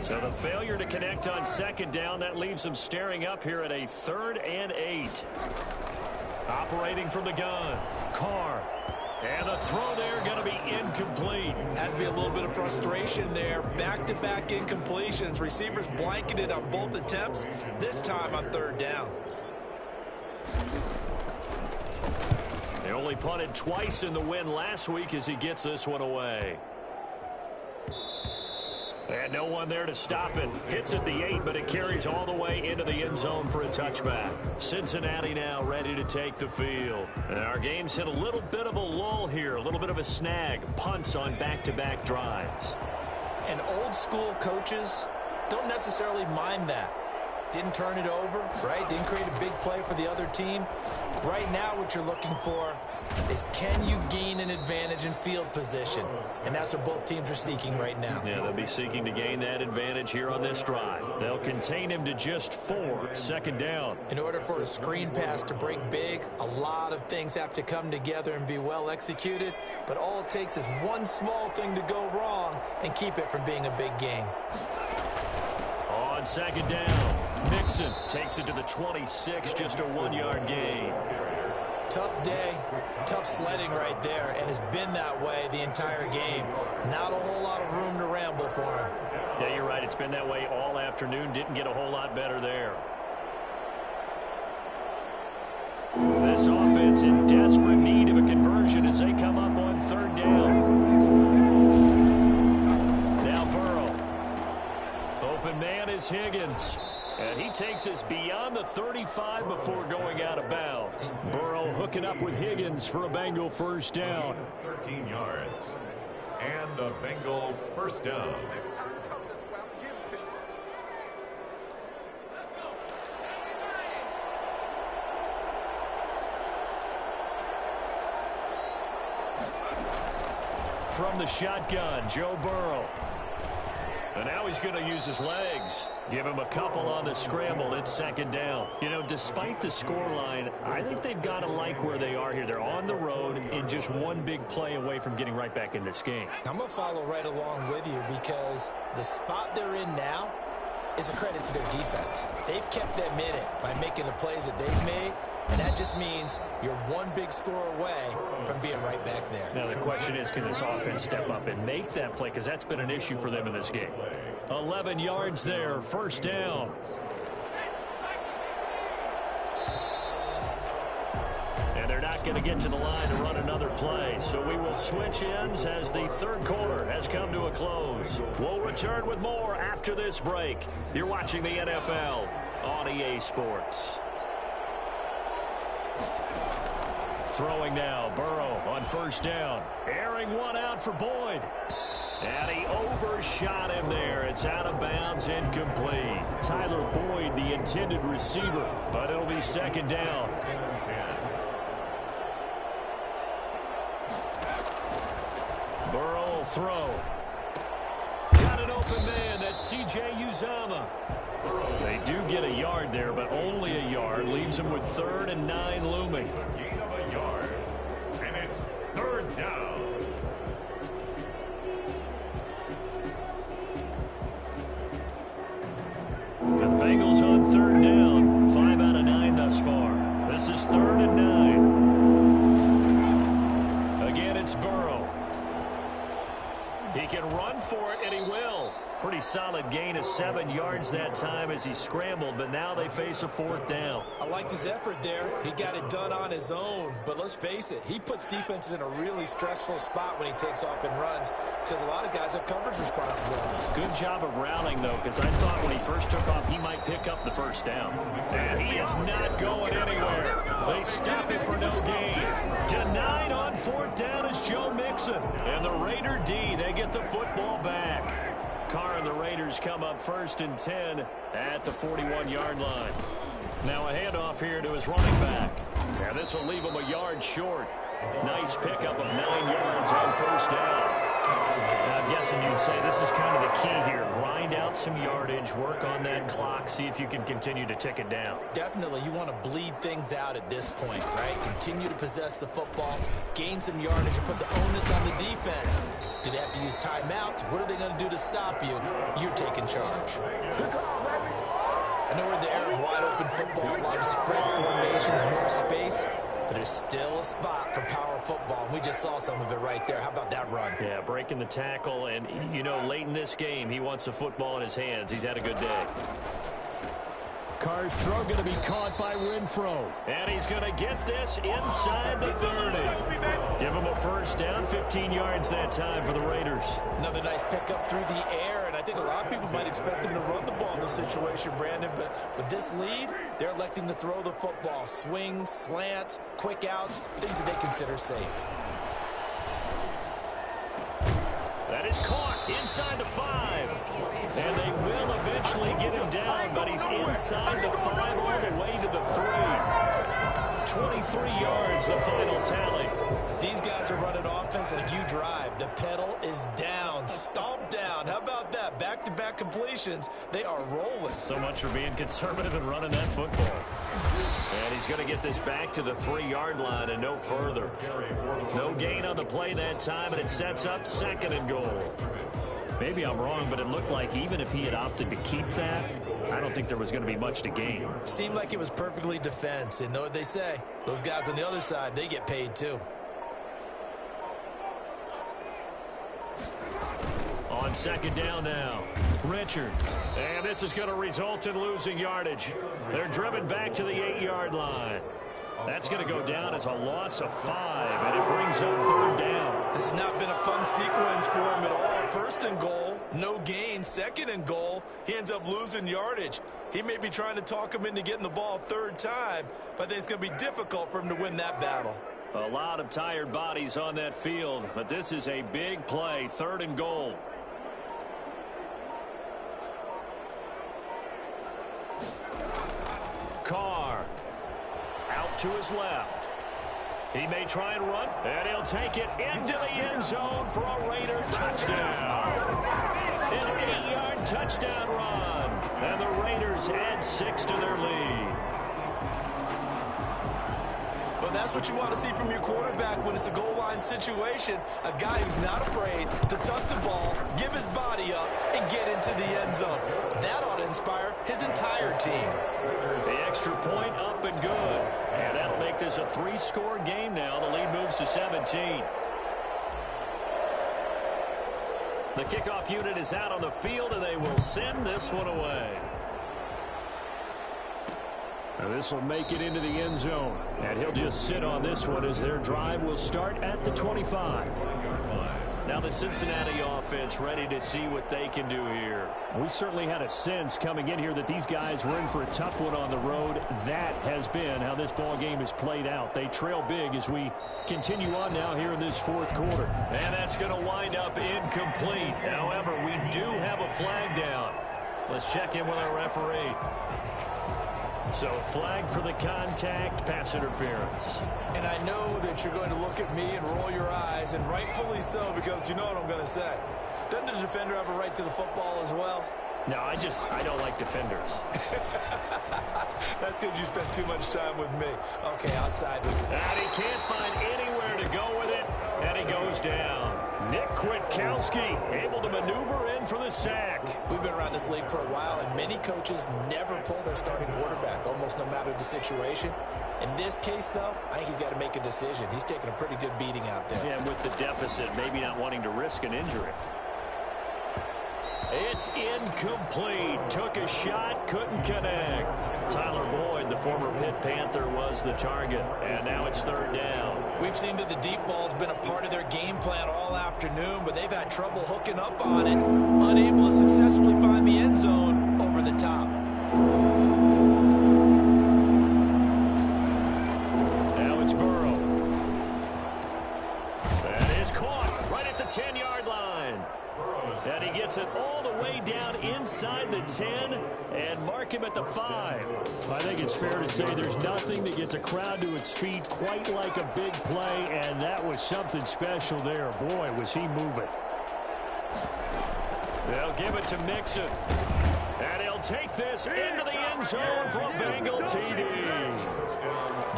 So the failure to connect on 2nd down, that leaves them staring up here at a 3rd and 8. Operating from the gun, Carr. And the throw there going to be incomplete. Has to be a little bit of frustration there. Back-to-back incompletions. Receivers blanketed on both attempts, this time on 3rd down. They only punted twice in the win last week as he gets this one away. And no one there to stop it. Hits at the 8, but it carries all the way into the end zone for a touchback. Cincinnati now ready to take the field. And our game's hit a little bit of a lull here, a little bit of a snag. Punts on back-to-back drives. And old-school coaches don't necessarily mind that. Didn't turn it over, right? Didn't create a big play for the other team. Right now what you're looking for is can you gain an advantage in field position? And that's what both teams are seeking right now. Yeah, they'll be seeking to gain that advantage here on this drive. They'll contain him to just 4, second down. In order for a screen pass to break big, a lot of things have to come together and be well executed, but all it takes is one small thing to go wrong and keep it from being a big game. On second down, Mixon takes it to the 26, just a 1-yard gain. Tough day, tough sledding right there, and it's been that way the entire game. Not a whole lot of room to ramble for him. Yeah, you're right. It's been that way all afternoon. Didn't get a whole lot better there. This offense in desperate need of a conversion as they come up on third down. Now Burrow. Open man is Higgins. And he takes us beyond the 35 before going out of bounds. Burrow hooking up with Higgins for a Bengal first down. 13 yards. And a Bengal first down. From the shotgun, Joe Burrow. And now he's going to use his legs. Give him a couple on the scramble. It's second down. You know, despite the scoreline, I think they've got to like where they are here. They're on the road and just one big play away from getting right back in this game. I'm going to follow right along with you because the spot they're in now is a credit to their defense. They've kept them in it by making the plays that they've made, and that just means you're one big score away from being right back there. Now the question is, can this offense step up and make that play? Because that's been an issue for them in this game. 11 yards there, first down. And they're not going to get to the line to run another play. So we will switch ends as the third quarter has come to a close. We'll return with more after this break. You're watching the NFL on EA Sports. Throwing now, Burrow on first down. Airing one out for Boyd. And he overshot him there. It's out of bounds, incomplete. Tyler Boyd, the intended receiver. But it'll be second down. Burrow will throw. Got an open man. That's C.J. Uzomah. They do get a yard there, but only a yard. Leaves them with 3rd and 9 looming. Gain of a yard. And it's third down. The Bengals on third down. 5 out of 9 thus far. This is 3rd and 9. Again, it's Burrow. He can run for it, and he will. Pretty solid gain of 7 yards that time as he scrambled, but now they face a 4th down. I liked his effort there. He got it done on his own, but let's face it, he puts defenses in a really stressful spot when he takes off and runs because a lot of guys have coverage responsibilities. Good job of routing, though, because I thought when he first took off, he might pick up the first down. And he is not going anywhere. They stop it for no gain. Denied on 4th down is Joe Mixon. And the Raider D, they get the football back. Carr and the Raiders come up 1st and 10 at the 41-yard line. Now a handoff here to his running back. And this will leave him a yard short. Nice pickup of 9 yards on first down. Now, I'm guessing you'd say this is kind of the key here. Grind out some yardage, work on that clock, see if you can continue to tick it down. Definitely, you want to bleed things out at this point, right? Continue to possess the football, gain some yardage, and put the onus on the defense. Do they have to use timeouts? What are they going to do to stop you? You're taking charge. I know we're in the era of wide open football, a lot of spread formations, more space. But there's still a spot for power football, and we just saw some of it right there. How about that run? Yeah, breaking the tackle, and, you know, late in this game, he wants the football in his hands. He's had a good day. Carr's throw going to be caught by Renfro. And he's going to get this inside the 30. Give him a first down, 15 yards that time for the Raiders. Another nice pickup through the air, and I think a lot of people might expect them to run the ball in this situation, Brandon, but with this lead, they're electing to throw the football. Swings, slants, quick outs, things that they consider safe. That is caught inside the 5. And they will eventually get him down, but he's inside the 5 all the way to the 3. 23 yards, the final tally. These guys are running offense like you drive. The pedal is down, stomp down. How about that? Back-to-back completions. They are rolling. So much for being conservative and running that football. And he's going to get this back to the 3-yard line and no further. No gain on the play that time, and it sets up 2nd and goal. Maybe I'm wrong, but it looked like even if he had opted to keep that, I don't think there was going to be much to gain. Seemed like it was perfectly defense. And know what they say? Those guys on the other side, they get paid too. On 2nd down now, Richard. And this is going to result in losing yardage. They're driven back to the 8-yard line. That's going to go down as a loss of 5, and it brings up 3rd down. This has not been a fun sequence for him at all. 1st and goal, no gain. 2nd and goal, he ends up losing yardage. He may be trying to talk him into getting the ball 3rd time, but I think it's going to be difficult for him to win that battle. A lot of tired bodies on that field, but this is a big play. 3rd and goal. Carr out to his left. He may try and run, and he'll take it into the end zone for a Raider touchdown. An 8-yard touchdown run, and the Raiders add 6 to their lead. Well, that's what you want to see from your quarterback when it's a goal line situation. A guy who's not afraid to tuck the ball, give his body up, and get into the end zone. That ought to inspire his entire team. The extra point up and good. And that'll make this a 3-score game now. The lead moves to 17. The kickoff unit is out on the field, and they will send this one away. Now this will make it into the end zone. And he'll just sit on this one as their drive will start at the 25. Now the Cincinnati offense ready to see what they can do here. We certainly had a sense coming in here that these guys were in for a tough one on the road. That has been how this ball game is played out. They trail big as we continue on now here in this 4th quarter. And that's going to wind up incomplete. However, we do have a flag down. Let's check in with our referee. So flag for the contact, pass interference. And I know that you're going to look at me and roll your eyes, and rightfully so, because you know what I'm going to say. Doesn't the defender have a right to the football as well? No, I don't like defenders. That's because you spent too much time with me. Okay, I'll side with you. And he can't find anywhere to go with it, and he goes down. Nick Kwiatkowski able to maneuver in for the sack. We've been around this league for a while, and many coaches never pull their starting quarterback, almost no matter the situation. In this case, though, I think he's got to make a decision. He's taking a pretty good beating out there. Yeah, with the deficit, maybe not wanting to risk an injury. It's incomplete. Took a shot, couldn't connect. Tyler Boyd, the former Pitt Panther, was the target, and now it's 3rd down. We've seen that the deep ball's been a part of their game plan all afternoon, but they've had trouble hooking up on it, unable to successfully find the end zone over the top. Now it's Burrow. That is caught right at the 10-yard line. And he gets it all the way down inside the 10 and mark him at the 5. I think it's fair to say there's nothing that gets a crowd to its feet quite like a big play, and that was something special there. Boy, was he moving. They'll give it to Mixon. And he'll take this into the end zone for a Bengal TD.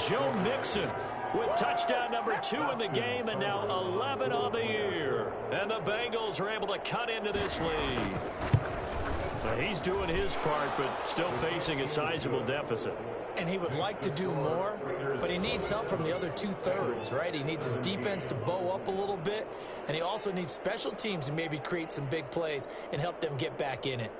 Joe Mixon with touchdown number 2 in the game, and now 11 on the year. And the Bengals are able to cut into this lead. He's doing his part, but still facing a sizable deficit. And he would like to do more, but he needs help from the other 2/3, right? He needs his defense to bow up a little bit, and he also needs special teams to maybe create some big plays and help them get back in it.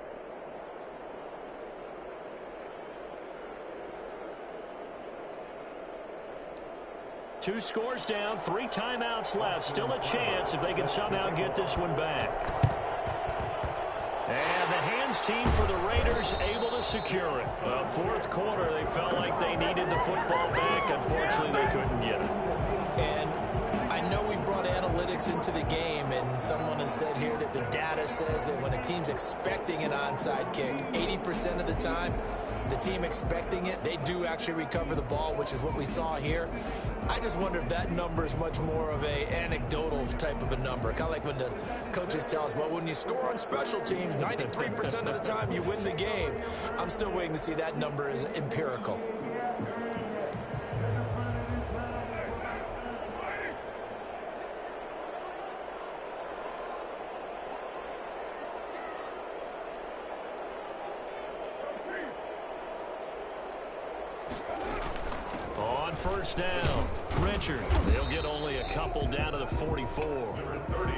Two scores down, 3 timeouts left. Still a chance if they can somehow get this one back. And the hands team for the Raiders able to secure it. 4th quarter, they felt like they needed the football back. Unfortunately, they couldn't get it. And I know we brought analytics into the game, and someone has said here that the data says that when a team's expecting an onside kick, 80% of the time, the team expecting it, they do actually recover the ball, which is what we saw here. I just wonder if that number is much more of a anecdotal type of a number. Kind of like when the coaches tell us, well, when you score on special teams, 93% of the time you win the game. I'm still waiting to see that number is empirical. On first down, Richard. They'll get only a couple down to the 44.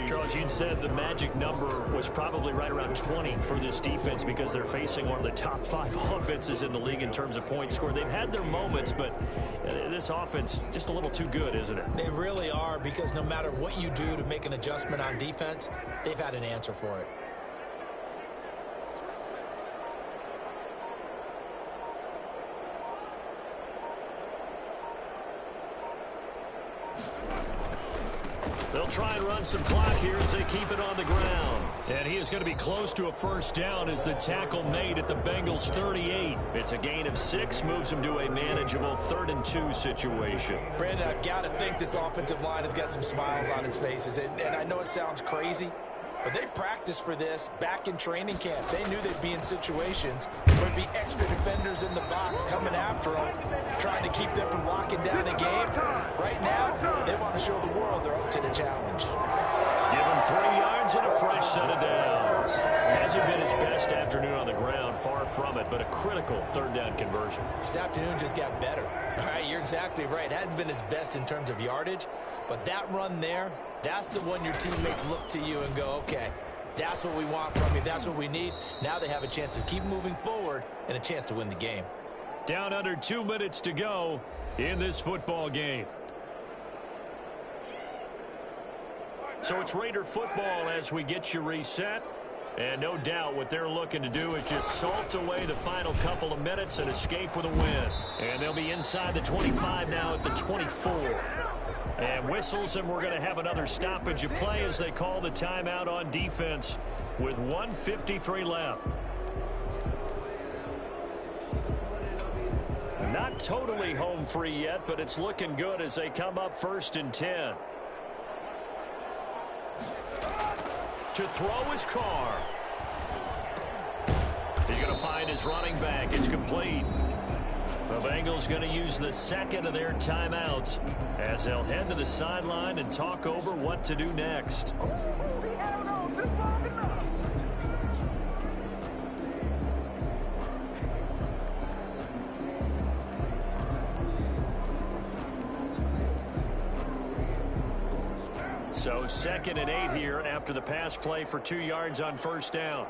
Charles, you'd said the magic number was probably right around 20 for this defense because they're facing one of the top 5 offenses in the league in terms of points scored. They've had their moments, but this offense just a little too good, isn't it? They really are, because no matter what you do to make an adjustment on defense, they've had an answer for it. They'll try and run some clock here as they keep it on the ground. And he is going to be close to a first down as the tackle made at the Bengals 38. It's a gain of 6, moves him to a manageable 3rd and 2 situation. Brandon, I've got to think this offensive line has got some smiles on its faces. And I know it sounds crazy, but they practiced for this back in training camp. They knew they'd be in situations where there'd be extra defenders in the box coming after them, trying to keep them from locking down the game. Right now, they want to show the world they're up to the challenge. Give him 3 yards and a fresh set of downs. Hasn't been his best afternoon on the ground, far from it, but a critical 3rd down conversion. This afternoon just got better. All right, you're exactly right. It hasn't been his best in terms of yardage, but that run there, that's the one your teammates look to you and go, okay, that's what we want from you. That's what we need. Now they have a chance to keep moving forward and a chance to win the game. Down under 2 minutes to go in this football game. So it's Raider football as we get you reset. And no doubt what they're looking to do is just salt away the final couple of minutes and escape with a win. And they'll be inside the 25 now at the 24. And whistles, and we're going to have another stoppage of play as they call the timeout on defense with 1:53 left. Not totally home free yet, but it's looking good as they come up 1st and 10. To throw his car. He's going to find his running back. It's complete. The Bengals going to use the 2nd of their timeouts as they'll head to the sideline and talk over what to do next. So 2nd and 8 here after the pass play for 2 yards on first down.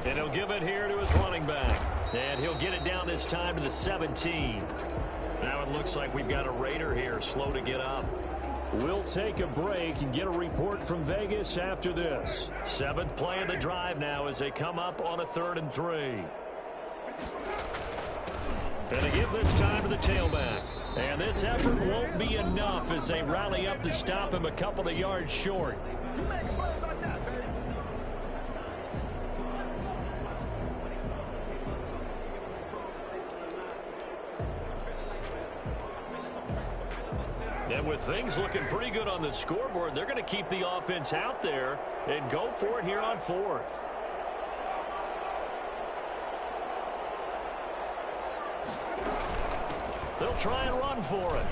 And he'll give it here to his running back. And he'll get it down this time to the 17. Now it looks like we've got a Raider here, slow to get up. We'll take a break and get a report from Vegas after this. 7th play of the drive now as they come up on a 3rd and 3. And they give this time to the tailback. And this effort won't be enough as they rally up to stop him a couple of yards short. And with things looking pretty good on the scoreboard, they're going to keep the offense out there and go for it here on 4th. They'll try and run for it.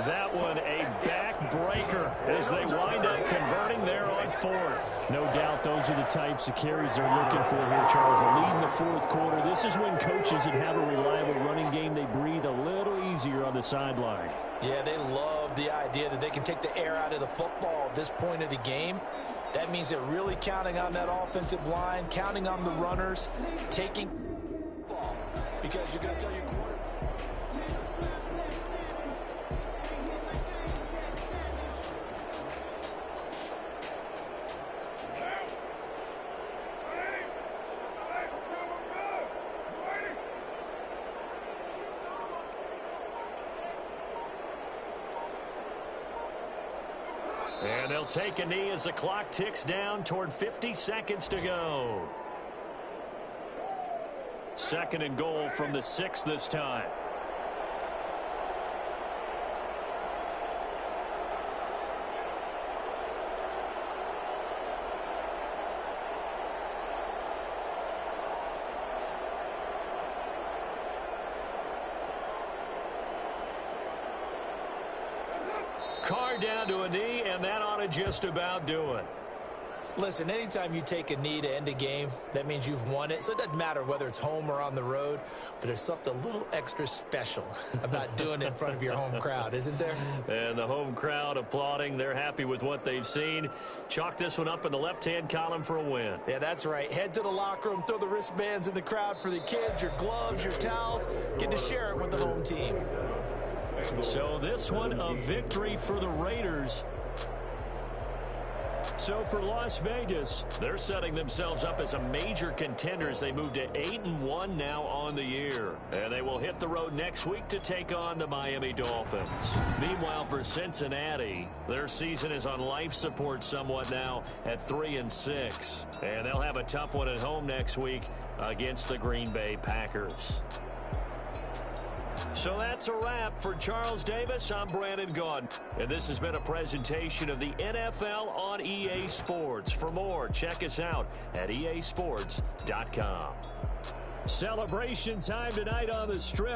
That one a backbreaker as they wind up converting there on 4th. No doubt those are the types of carries they're looking for here, Charles. The lead in the 4th quarter. This is when coaches that have a reliable running game, they breathe a little easier on the sideline. Yeah, they love the idea that they can take the air out of the football at this point of the game. That means they're really counting on that offensive line, counting on the runners, taking ball. Because you're going to tell your quarterback. And they'll take a knee as the clock ticks down toward 50 seconds to go. 2nd and goal from the 6 this time. Carr down to a knee, and that ought to just about do it. Listen, anytime you take a knee to end a game, that means you've won it. So it doesn't matter whether it's home or on the road, but there's something a little extra special about doing it in front of your home crowd, isn't there? And the home crowd applauding. They're happy with what they've seen. Chalk this one up in the left-hand column for a win. Yeah, that's right. Head to the locker room, throw the wristbands in the crowd for the kids, your gloves, your towels. Get to share it with the home team. So this one, a victory for the Raiders. So for Las Vegas, they're setting themselves up as a major contender as they move to 8-1 now on the year. And they will hit the road next week to take on the Miami Dolphins. Meanwhile, for Cincinnati, their season is on life support somewhat now at 3-6. And they'll have a tough one at home next week against the Green Bay Packers. So that's a wrap. For Charles Davis, I'm Brandon Gaudin. And this has been a presentation of the NFL on EA Sports. For more, check us out at easports.com. Celebration time tonight on the Strip.